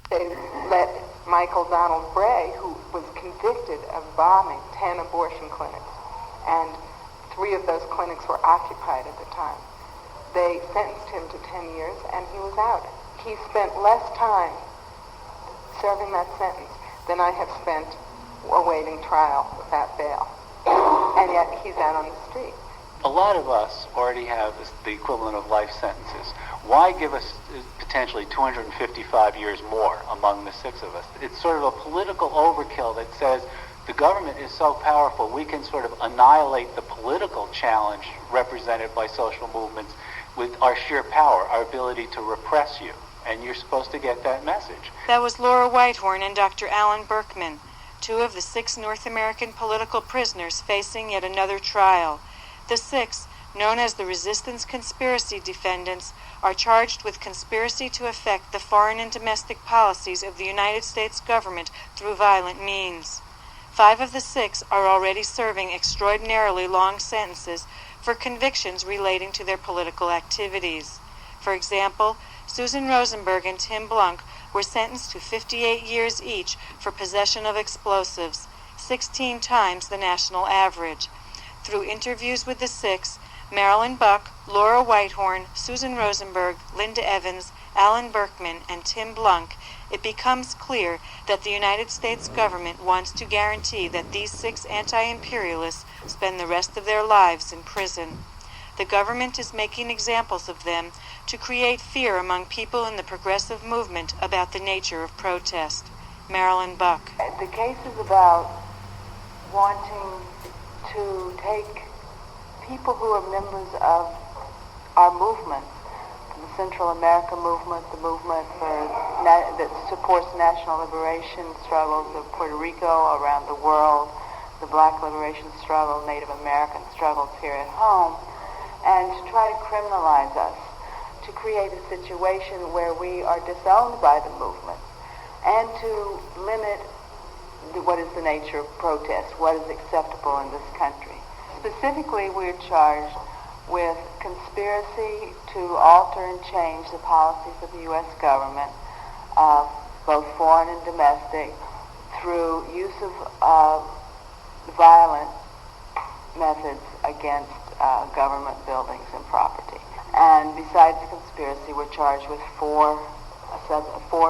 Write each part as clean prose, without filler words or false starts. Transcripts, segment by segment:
They let Michael Donald Bray, who was convicted of bombing 10 abortion clinics, and 3 of those clinics were occupied at the time. They sentenced him to 10 years, and he was out. He spent less time serving that sentence than I have spent awaiting trial without bail. And yet he's out on the street. A lot of us already have the equivalent of life sentences. Why give us potentially 255 years more among the 6 of us? It's sort of a political overkill that says the government is so powerful we can sort of annihilate the political challenge represented by social movements with our sheer power, our ability to repress you. And you're supposed to get that message. That was Laura Whitehorn and Dr. Alan Berkman, 2 of the 6 North American political prisoners facing yet another trial. The 6, known as the Resistance Conspiracy Defendants, are charged with conspiracy to affect the foreign and domestic policies of the United States government through violent means. 5 of the 6 are already serving extraordinarily long sentences for convictions relating to their political activities. For example, Susan Rosenberg and Tim Blunk were sentenced to 58 years each for possession of explosives, 16 times the national average. Through interviews with the 6, Marilyn Buck, Laura Whitehorn, Susan Rosenberg, Linda Evans, Alan Berkman, and Tim Blunk, it becomes clear that the United States government wants to guarantee that these 6 anti-imperialists spend the rest of their lives in prison. The government is making examples of them to create fear among people in the progressive movement about the nature of protest. Marilyn Buck. The case is about wanting to take people who are members of our movement, the Central America movement, the movement that supports national liberation struggles of Puerto Rico, around the world, the Black liberation struggle, Native American struggles here at home, and to try to criminalize us, to create a situation where we are disowned by the movement, and to limit what is the nature of protest, what is acceptable in this country. Specifically, we're charged with conspiracy to alter and change the policies of the U.S. government, both foreign and domestic, through use of violent methods against government buildings and property. And besides the conspiracy, we're charged with four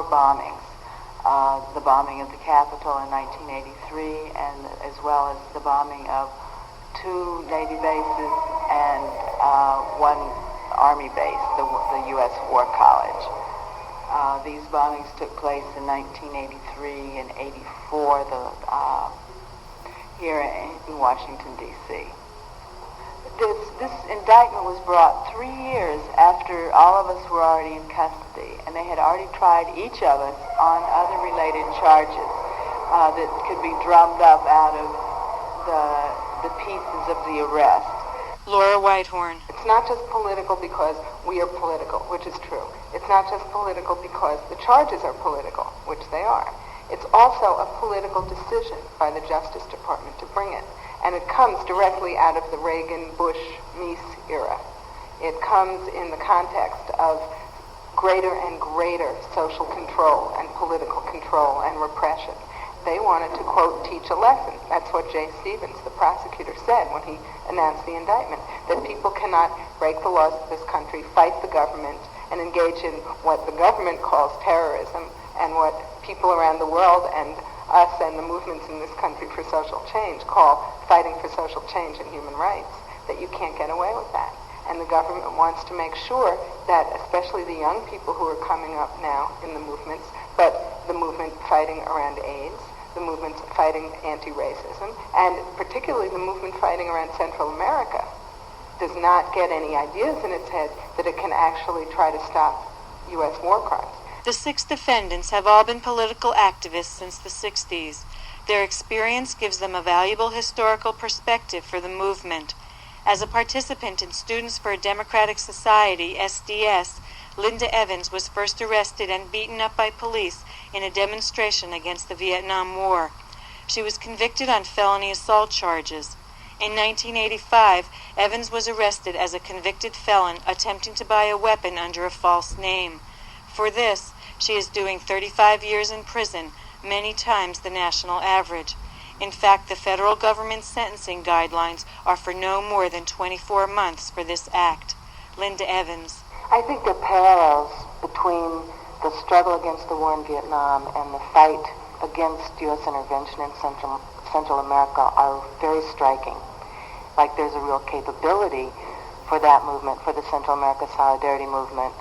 bombings. The bombing of the Capitol in 1983, and as well as the bombing of 2 Navy bases and 1 Army base, the U.S. War College. These bombings took place in 1983 and 84 here in Washington, D.C. This indictment was brought 3 years after all of us were already in custody, and they had already tried each of us on other related charges that could be drummed up out of the pieces of the arrest. Laura Whitehorn. It's not just political because we are political, which is true. It's not just political because the charges are political, which they are. It's also a political decision by the Justice Department to bring it. And it comes directly out of the Reagan-Bush-Meese era. It comes in the context of greater and greater social control and political control and repression. They wanted to, quote, teach a lesson. That's what Jay Stevens, the prosecutor, said when he announced the indictment, that people cannot break the laws of this country, fight the government, and engage in what the government calls terrorism, and what people around the world and us and the movements in this country for social change call fighting for social change and human rights, that you can't get away with that. And the government wants to make sure that, especially the young people who are coming up now in the movements, but the movement fighting around AIDS, the movement fighting anti-racism, and particularly the movement fighting around Central America, does not get any ideas in its head that it can actually try to stop U.S. war crimes. The 6 defendants have all been political activists since the 60s. Their experience gives them a valuable historical perspective for the movement. As a participant in Students for a Democratic Society, SDS, Linda Evans was first arrested and beaten up by police in a demonstration against the Vietnam War. She was convicted on felony assault charges. In 1985, Evans was arrested as a convicted felon attempting to buy a weapon under a false name. For this, She is doing 35 years in prison, many times the national average. In fact, the federal government's sentencing guidelines are for no more than 24 months for this act. Linda Evans. I think the parallels between the struggle against the war in Vietnam and the fight against U.S. intervention in Central America are very striking. Like there's a real capability for that movement, for the Central America Solidarity Movement,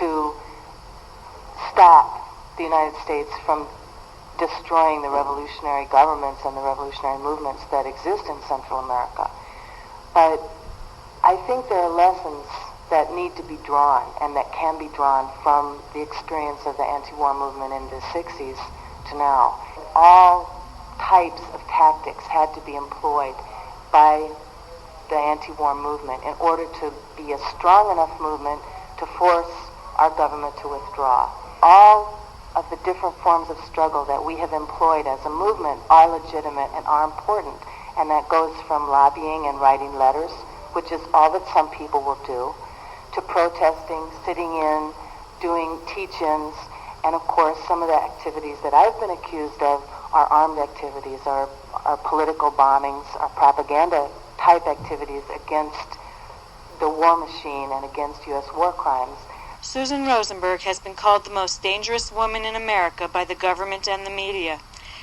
to stop the United States from destroying the revolutionary governments and the revolutionary movements that exist in Central America. But I think there are lessons that need to be drawn and that can be drawn from the experience of the anti-war movement in the 60s to now. All types of tactics had to be employed by the anti-war movement in order to be a strong enough movement to force our government to withdraw. All of the different forms of struggle that we have employed as a movement are legitimate and are important, and that goes from lobbying and writing letters, which is all that some people will do, to protesting, sitting in, doing teach-ins, and of course some of the activities that I've been accused of are armed activities, are political bombings, are propaganda type activities against the war machine and against U.S. war crimes. Susan Rosenberg has been called the most dangerous woman in America by the government and the media.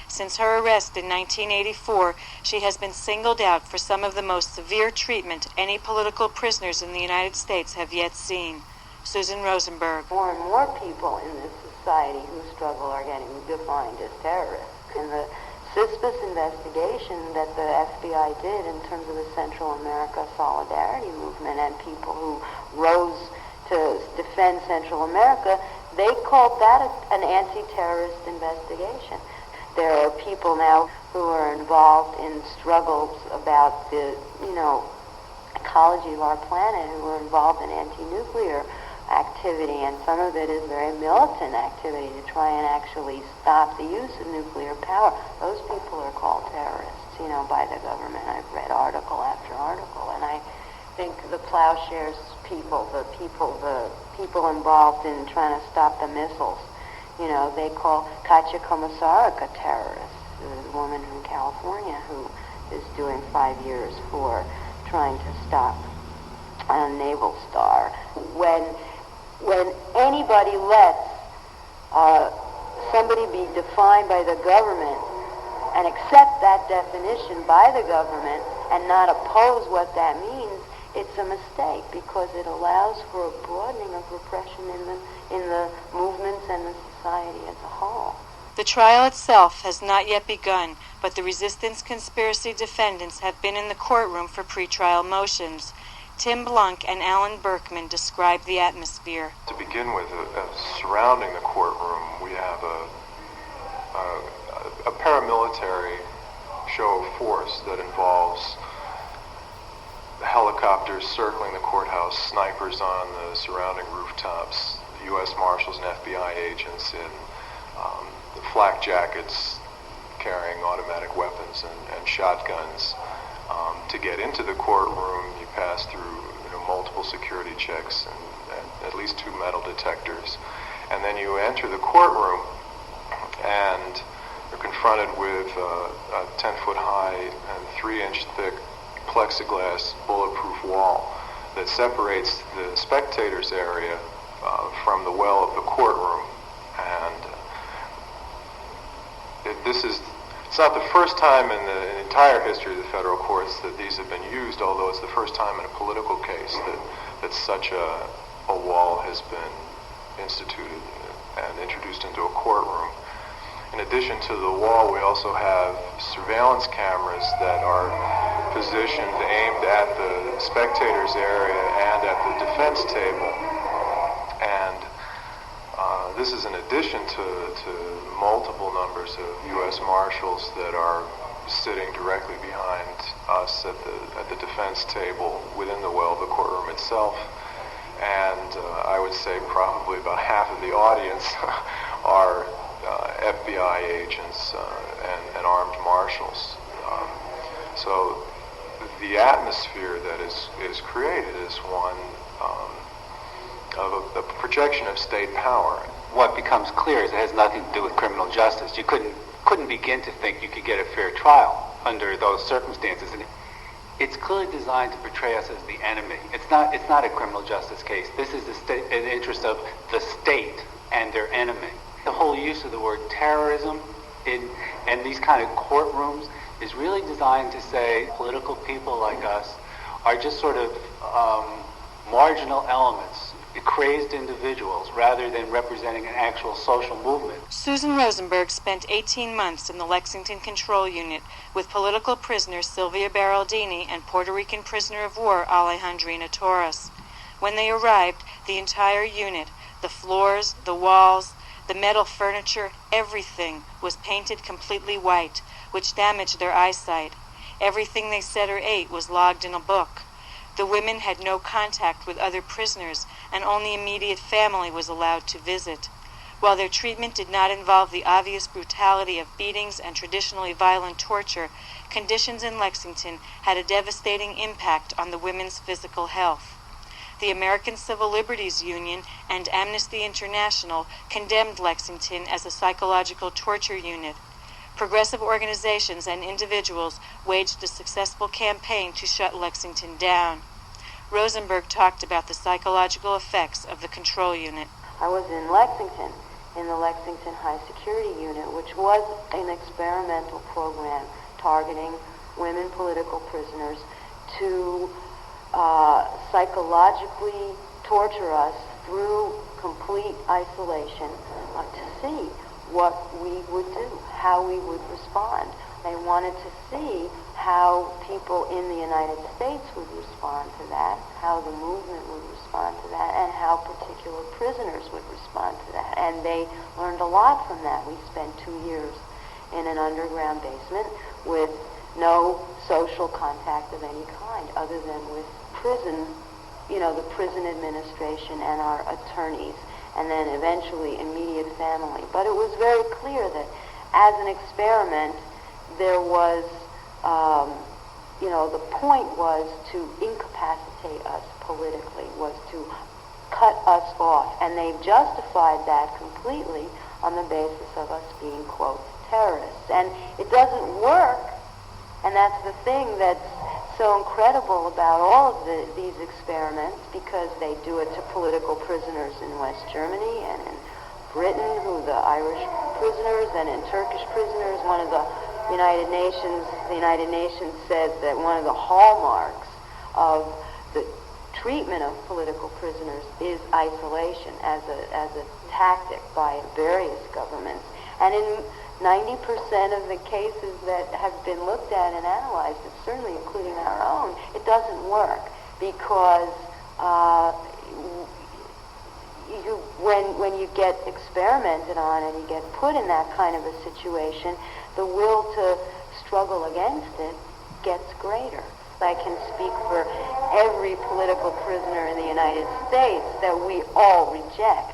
Since her arrest in 1984, she has been singled out for some of the most severe treatment any political prisoners in the United States have yet seen. Susan Rosenberg. More and more people in this society who struggle are getting defined as terrorists. And the CISPAS investigation that the FBI did in terms of the Central America Solidarity Movement and people who rose to defend Central America, they called that an anti-terrorist investigation. There are people now who are involved in struggles about the, ecology of our planet, who are involved in anti-nuclear activity, and some of it is very militant activity to try and actually stop the use of nuclear power. Those people are called terrorists, by the government. I've read article after article, and I think the plowshares people, the people involved in trying to stop the missiles, they call Katya Komisarek a terrorist, the woman from California who is doing 5 years for trying to stop a naval star. When anybody lets somebody be defined by the government and accept that definition by the government and not oppose what that means, it's a mistake, because it allows for a broadening of repression in the movements and the society as a whole. The trial itself has not yet begun, but the resistance conspiracy defendants have been in the courtroom for pretrial motions. Tim Blunk and Alan Berkman describe the atmosphere. To begin with, surrounding the courtroom, we have a paramilitary show of force that involves helicopters circling the courthouse, snipers on the surrounding rooftops, U.S. Marshals and FBI agents in the flak jackets carrying automatic weapons and shotguns. To get into the courtroom, you pass through multiple security checks and at least 2 metal detectors. And then you enter the courtroom and you're confronted with a 10-foot high and 3-inch thick plexiglass bulletproof wall that separates the spectators area from the well of the courtroom. And it's not the first time in the entire history of the federal courts that these have been used, although it's the first time in a political case that such a wall has been instituted and introduced into a courtroom. In addition to the wall, we also have surveillance cameras that are positioned, aimed at the spectators area and at the defense table. And this is in addition to multiple numbers of U.S. Marshals that are sitting directly behind us at the defense table within the well of the courtroom itself. And I would say probably about half of the audience are FBI agents and armed marshals. So the atmosphere that is created is one of a projection of state power. What becomes clear is it has nothing to do with criminal justice. You couldn't begin to think you could get a fair trial under those circumstances. And it's clearly designed to portray us as the enemy. It's not a criminal justice case. This is an interest of the state and their enemy. The whole use of the word terrorism in these kind of courtrooms is really designed to say political people like us are just sort of marginal elements, crazed individuals, rather than representing an actual social movement. Susan Rosenberg spent 18 months in the Lexington Control Unit with political prisoner Sylvia Beraldini and Puerto Rican prisoner of war Alejandrina Torres. When they arrived, the entire unit, the floors, the walls, the metal furniture, everything was painted completely white, which damaged their eyesight. Everything they said or ate was logged in a book. The women had no contact with other prisoners, and only immediate family was allowed to visit. While their treatment did not involve the obvious brutality of beatings and traditionally violent torture, conditions in Lexington had a devastating impact on the women's physical health. The American Civil Liberties Union and Amnesty International condemned Lexington as a psychological torture unit. Progressive organizations and individuals waged a successful campaign to shut Lexington down. Rosenberg talked about the psychological effects of the control unit. I was in Lexington, in the Lexington High Security Unit, which was an experimental program targeting women political prisoners to psychologically torture us through complete isolation to see what we would do, how we would respond. They wanted to see how people in the United States would respond to that, how the movement would respond to that, and how particular prisoners would respond to that. And they learned a lot from that. We spent 2 years in an underground basement with no social contact of any kind other than with prison, the prison administration and our attorneys, and then eventually immediate family. But it was very clear that as an experiment, there was, the point was to incapacitate us politically, was to cut us off. And they've justified that completely on the basis of us being, quote, terrorists. And it doesn't work. And that's the thing that's so incredible about all of these experiments, because they do it to political prisoners in West Germany and in Britain, the Irish prisoners, and in Turkish prisoners. The United Nations says that one of the hallmarks of the treatment of political prisoners is isolation as a tactic by various governments. And in 90% of the cases that have been looked at and analyzed, and certainly including our own, it doesn't work because when you get experimented on and you get put in that kind of a situation, the will to struggle against it gets greater. I can speak for every political prisoner in the United States that we all reject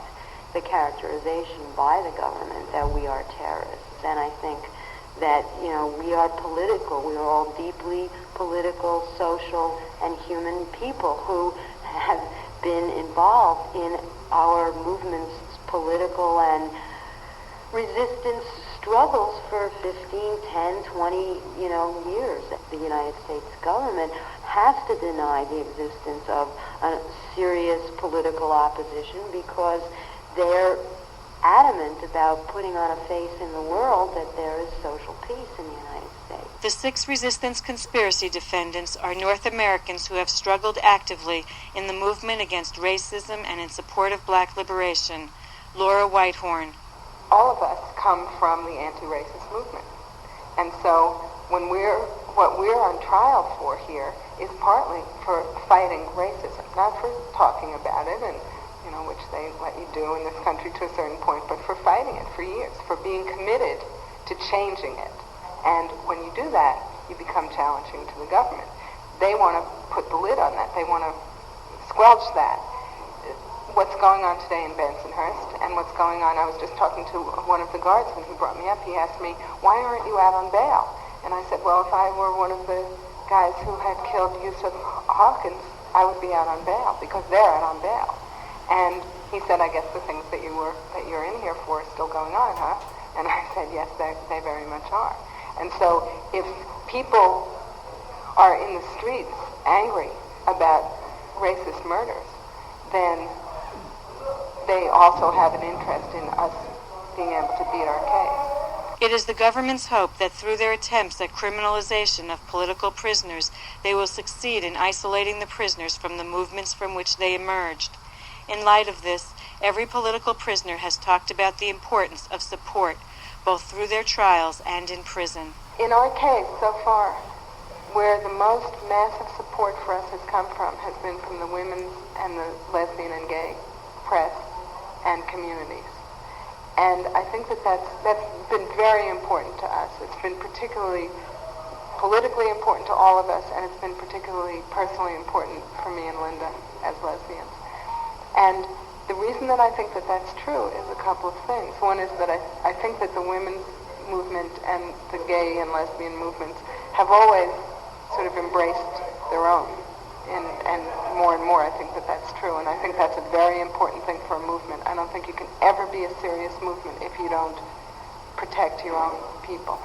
the characterization by the government that we are terrorists. And I think that, we are political. We are all deeply political, social, and human people who have been involved in our movement's political and resistance struggles for 15, 10, 20, years. The United States government has to deny the existence of a serious political opposition because they're adamant about putting on a face in the world that there is social peace in the United States. The 6 resistance conspiracy defendants are North Americans who have struggled actively in the movement against racism and in support of black liberation. Laura Whitehorn. All of us come from the anti-racist movement. And so what we're on trial for here is partly for fighting racism, not for talking about it, and which they let you do in this country to a certain point, but for fighting it for years, for being committed to changing it. And when you do that, you become challenging to the government. They want to put the lid on that. They want to squelch that. What's going on today in Bensonhurst and what's going on, I was just talking to one of the guardsmen who brought me up. He asked me, why aren't you out on bail? And I said, well, if I were one of the guys who had killed Yusuf Hawkins, I would be out on bail because they're out on bail. And he said, I guess the things that you're in here for are still going on, huh? And I said, yes, they very much are. And so if people are in the streets angry about racist murders, then they also have an interest in us being able to beat our case. It is the government's hope that through their attempts at criminalization of political prisoners, they will succeed in isolating the prisoners from the movements from which they emerged. In light of this, every political prisoner has talked about the importance of support, both through their trials and in prison. In our case, so far, where the most massive support for us has come from has been from the women's and the lesbian and gay press and communities. And I think that that's been very important to us. It's been particularly politically important to all of us, and it's been particularly personally important for me and Linda as lesbians. And the reason that I think that that's true is a couple of things. One is that I think that the women's movement and the gay and lesbian movements have always sort of embraced their own. And more, I think that that's true. And I think that's a very important thing for a movement. I don't think you can ever be a serious movement if you don't protect your own people.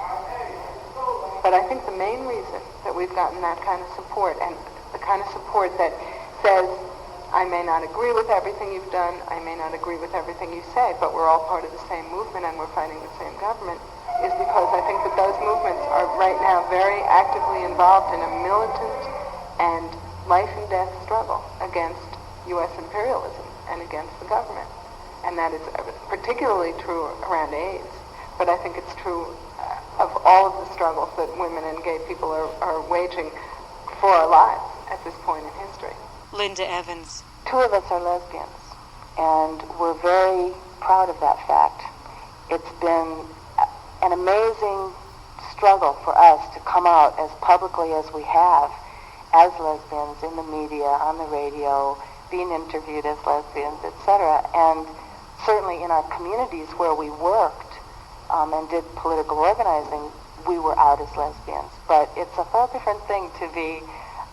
But I think the main reason that we've gotten that kind of support, and the kind of support that says, I may not agree with everything you've done, I may not agree with everything you say, but we're all part of the same movement and we're fighting the same government, is because I think that those movements are right now very actively involved in a militant and life and death struggle against U.S. imperialism and against the government. And that is particularly true around AIDS, but I think it's true of all of the struggles that women and gay people are waging for our lives at this point in history. Linda Evans. Two of us are lesbians, and we're very proud of that fact. It's been an amazing struggle for us to come out as publicly as we have as lesbians in the media, on the radio, being interviewed as lesbians, etc. And certainly in our communities where we worked and did political organizing, we were out as lesbians. But it's a whole different thing to be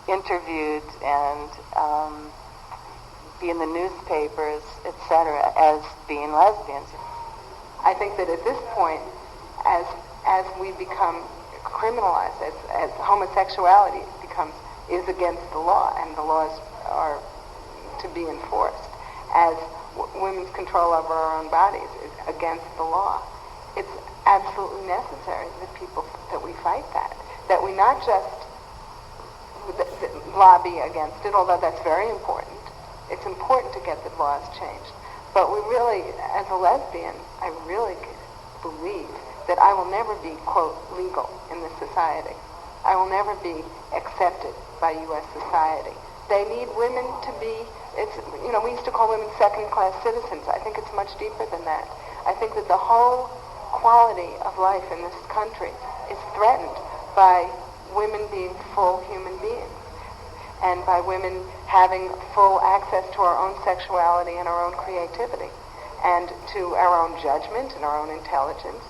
interviewed and be in the newspapers, etc., as being lesbians. I think that at this point, as we become criminalized, as homosexuality is against the law, and the laws are to be enforced, as women's control over our own bodies is against the law, it's absolutely necessary that we fight that we not just lobby against it, although that's very important. It's important to get the laws changed. But we really, as a lesbian, I really believe that I will never be, quote, legal in this society. I will never be accepted by U.S. society. They need women to be, we used to call women second-class citizens. I think it's much deeper than that. I think that the whole quality of life in this country is threatened by women being full human beings and by women having full access to our own sexuality and our own creativity and to our own judgment and our own intelligence.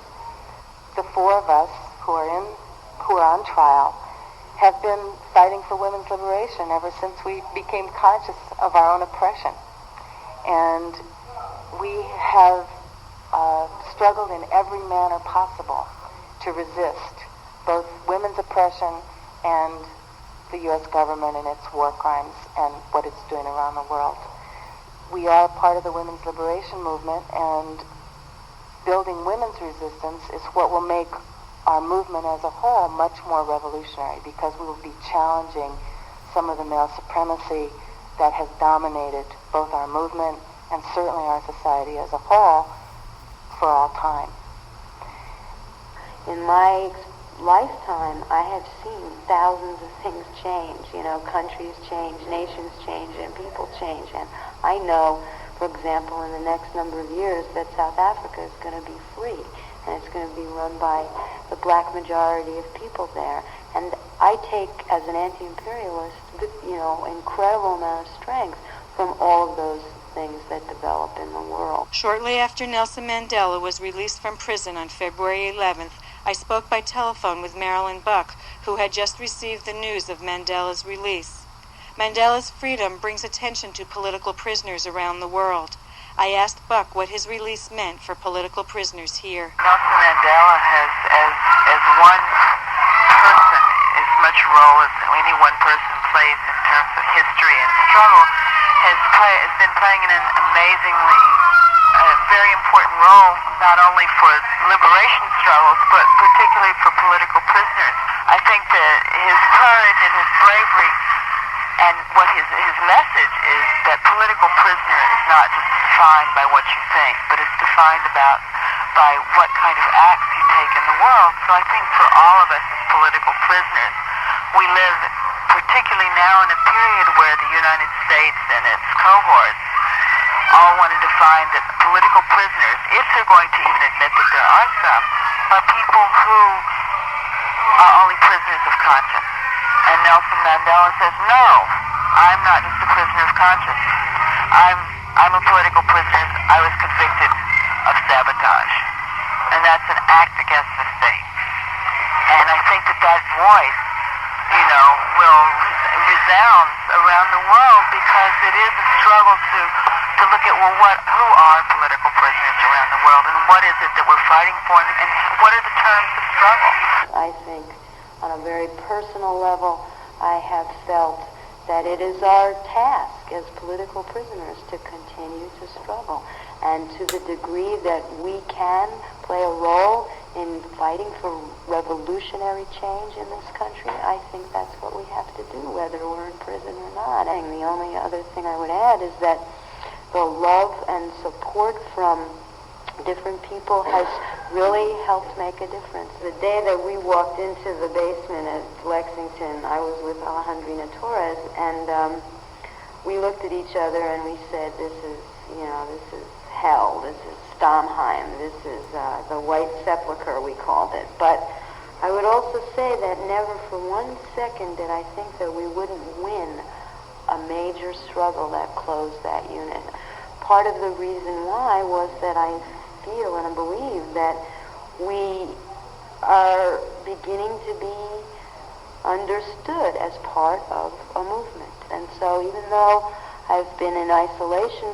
The four of us who are on trial have been fighting for women's liberation ever since we became conscious of our own oppression. And we have struggled in every manner possible to resist both women's oppression and the U.S. government and its war crimes and what it's doing around the world. We are part of the women's liberation movement, and building women's resistance is what will make our movement as a whole much more revolutionary, because we will be challenging some of the male supremacy that has dominated both our movement and certainly our society as a whole for all time. In my lifetime, I have seen thousands of things change. Countries change, nations change, and people change. And I know, for example, in the next number of years that South Africa is going to be free, and it's going to be run by the black majority of people there. And I take, as an anti-imperialist, incredible amount of strength from all of those things that develop in the world. Shortly after Nelson Mandela was released from prison on February 11th, I spoke by telephone with Marilyn Buck, who had just received the news of Mandela's release. Mandela's freedom brings attention to political prisoners around the world. I asked Buck what his release meant for political prisoners here. Nelson Mandela has, as one person, as much role as any one person plays in terms of history and struggle, has been playing an amazingly very important role, not only for liberation struggles, but particularly for political prisoners. I think that his courage and his bravery and what his message is that political prisoner is not just defined by what you think, but it's defined by what kind of acts you take in the world. So I think for all of us as political prisoners, we live particularly now in a period where the United States and its cohorts all want to define that political prisoners, if they're going to even admit that there are some, are people who are only prisoners of conscience. And Nelson Mandela says, no, I'm not just a prisoner of conscience. I'm a political prisoner. I was convicted of sabotage. And that's an act against the state. And I think that voice, will resound around the world, because it is a struggle to look at, who are political prisoners around the world, and what is it that we're fighting for, and what are the terms of struggle? I think on a very personal level, I have felt that it is our task as political prisoners to continue to struggle. And to the degree that we can play a role in fighting for revolutionary change in this country, I think that's what we have to do, whether we're in prison or not. And the only other thing I would add is that the love and support from different people has really helped make a difference. The day that we walked into the basement at Lexington, I was with Alejandrina Torres, and we looked at each other and we said, this is hell, this is Stammheim, this is the White Sepulchre, we called it. But I would also say that never for 1 second did I think that we wouldn't win a major struggle that closed that unit. Part of the reason why was that I feel and I believe that we are beginning to be understood as part of a movement. And so even though I've been in isolation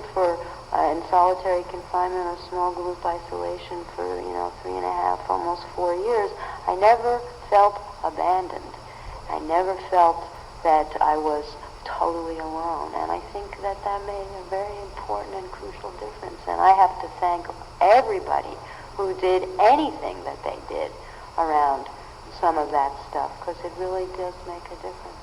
in solitary confinement or small group isolation for 3.5, almost 4 years, I never felt abandoned. I never felt that I was totally alone. And I think that made a very important and crucial difference. And I have to thank everybody who did anything that they did around some of that stuff, because it really does make a difference.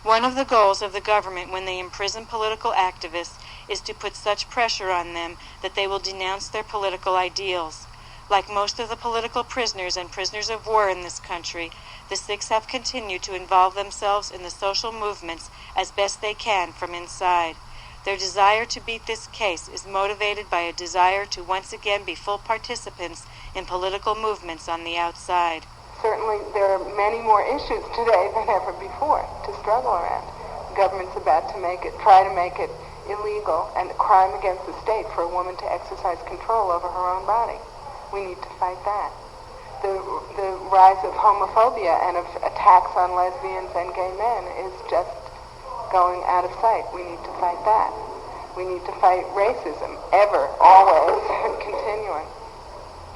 One of the goals of the government when they imprison political activists is to put such pressure on them that they will denounce their political ideals. Like most of the political prisoners and prisoners of war in this country, the Six have continued to involve themselves in the social movements as best they can from inside. Their desire to beat this case is motivated by a desire to once again be full participants in political movements on the outside. Certainly, there are many more issues today than ever before to struggle around. The government's about to try to make it illegal and a crime against the state for a woman to exercise control over her own body. We need to fight that. The rise of homophobia and of attacks on lesbians and gay men is just going out of sight. We need to fight that. We need to fight racism, ever, always, and continuing.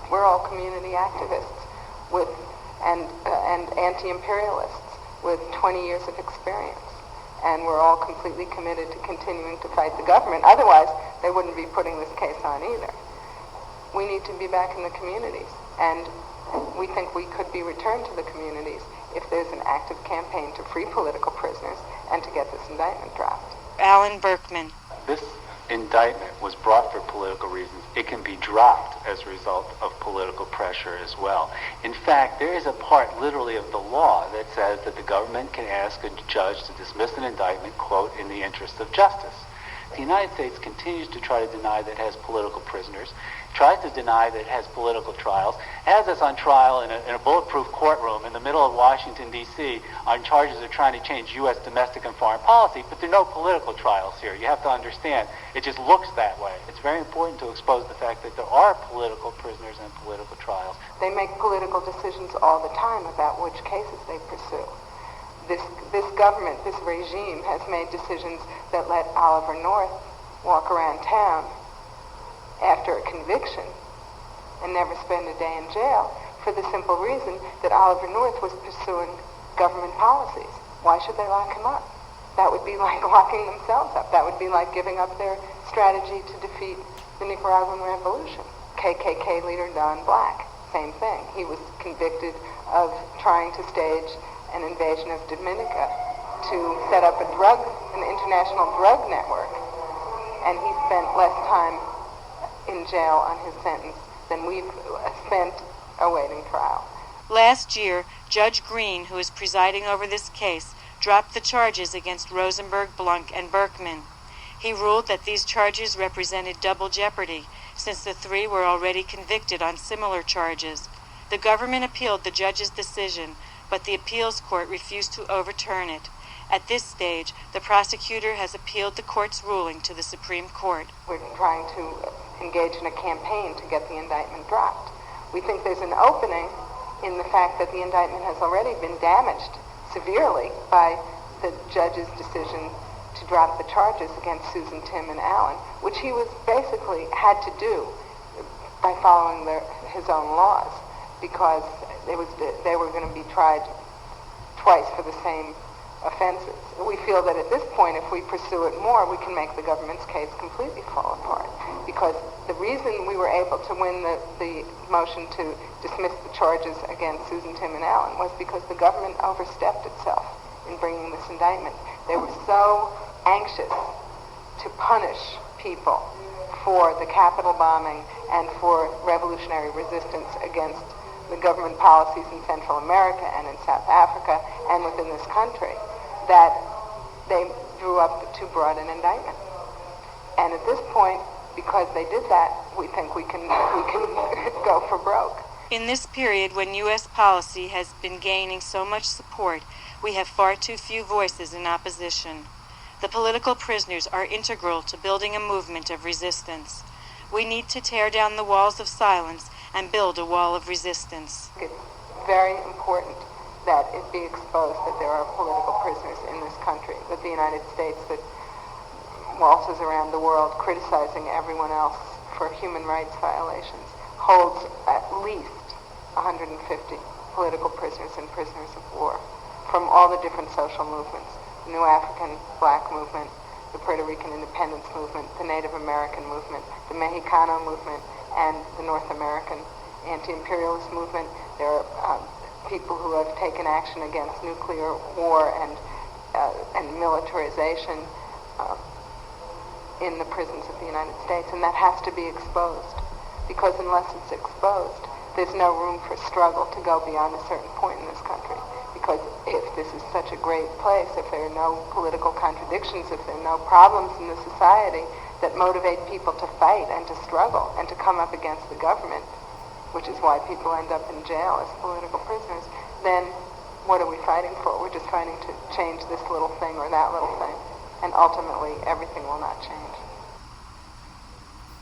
We're all community activists and anti-imperialists with 20 years of experience. And we're all completely committed to continuing to fight the government. Otherwise, they wouldn't be putting this case on either. We need to be back in the communities. And we think we could be returned to the communities if there's an active campaign to free political prisoners and to get this indictment dropped. Alan Berkman. This indictment was brought for political reasons. It can be dropped as a result of political pressure as well. In fact, there is a part literally of the law that says that the government can ask a judge to dismiss an indictment, quote, in the interest of justice. The United States continues to try to deny that it has political prisoners, tries to deny that it has political trials, has us on trial in a bulletproof courtroom in the middle of Washington, D.C. on charges of trying to change U.S. domestic and foreign policy, but there are no political trials here. You have to understand, it just looks that way. It's very important to expose the fact that there are political prisoners and political trials. They make political decisions all the time about which cases they pursue. This government, this regime, has made decisions that let Oliver North walk around town after a conviction and never spend a day in jail for the simple reason that Oliver North was pursuing government policies. Why should they lock him up? That would be like locking themselves up. That would be like giving up their strategy to defeat the Nicaraguan Revolution. KKK leader Don Black, same thing. He was convicted of trying to stage an invasion of Dominica to set up an international drug network. And he spent less time in jail on his sentence than we've spent awaiting trial. Last year, Judge Green, who is presiding over this case, dropped the charges against Rosenberg, Blunk, and Berkman. He ruled that these charges represented double jeopardy, since the three were already convicted on similar charges. The government appealed the judge's decision, but the appeals court refused to overturn it. At this stage, the prosecutor has appealed the court's ruling to the Supreme Court. We're trying to engage in a campaign to get the indictment dropped. We think there's an opening in the fact that the indictment has already been damaged severely by the judge's decision to drop the charges against Susan, Tim, and Alan, which he was basically had to do by following his own laws, because they were going to be tried twice for the same offenses. We feel that at this point, if we pursue it more, we can make the government's case completely fall apart, because the reason we were able to win the motion to dismiss the charges against Susan, Tim, and Alan was because the government overstepped itself in bringing this indictment. They were so anxious to punish people for the Capitol bombing and for revolutionary resistance against the government policies in Central America and in South Africa and within this country, that they drew up too broad an indictment. And at this point, because they did that, we think we can go for broke. In this period when U.S. policy has been gaining so much support, we have far too few voices in opposition. The political prisoners are integral to building a movement of resistance. We need to tear down the walls of silence and build a wall of resistance. It's very important that it be exposed that there are political prisoners in this country, that the United States, that waltzes around the world criticizing everyone else for human rights violations, holds at least 150 political prisoners and prisoners of war from all the different social movements, the New African Black movement, the Puerto Rican independence movement, the Native American movement, the Mexicano movement, and the North American anti-imperialist movement. There are people who have taken action against nuclear war and militarization in the prisons of the United States, and that has to be exposed, because unless it's exposed, there's no room for struggle to go beyond a certain point in this country. Because if this is such a great place, if there are no political contradictions, if there are no problems in the society that motivate people to fight and to struggle and to come up against the government, which is why people end up in jail as political prisoners, then what are we fighting for? We're just fighting to change this little thing or that little thing. And ultimately, everything will not change.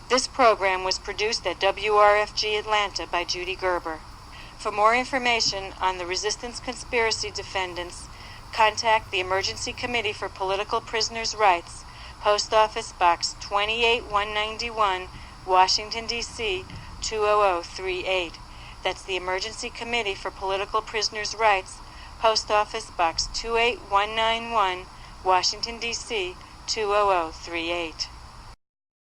This program was produced at WRFG Atlanta by Judy Gerber. For more information on the resistance conspiracy defendants, contact the Emergency Committee for Political Prisoners' Rights, Post Office Box 28191, Washington, D.C. 20038. That's the Emergency Committee for Political Prisoners' Rights, Post Office Box 28191, Washington, D.C. 20038.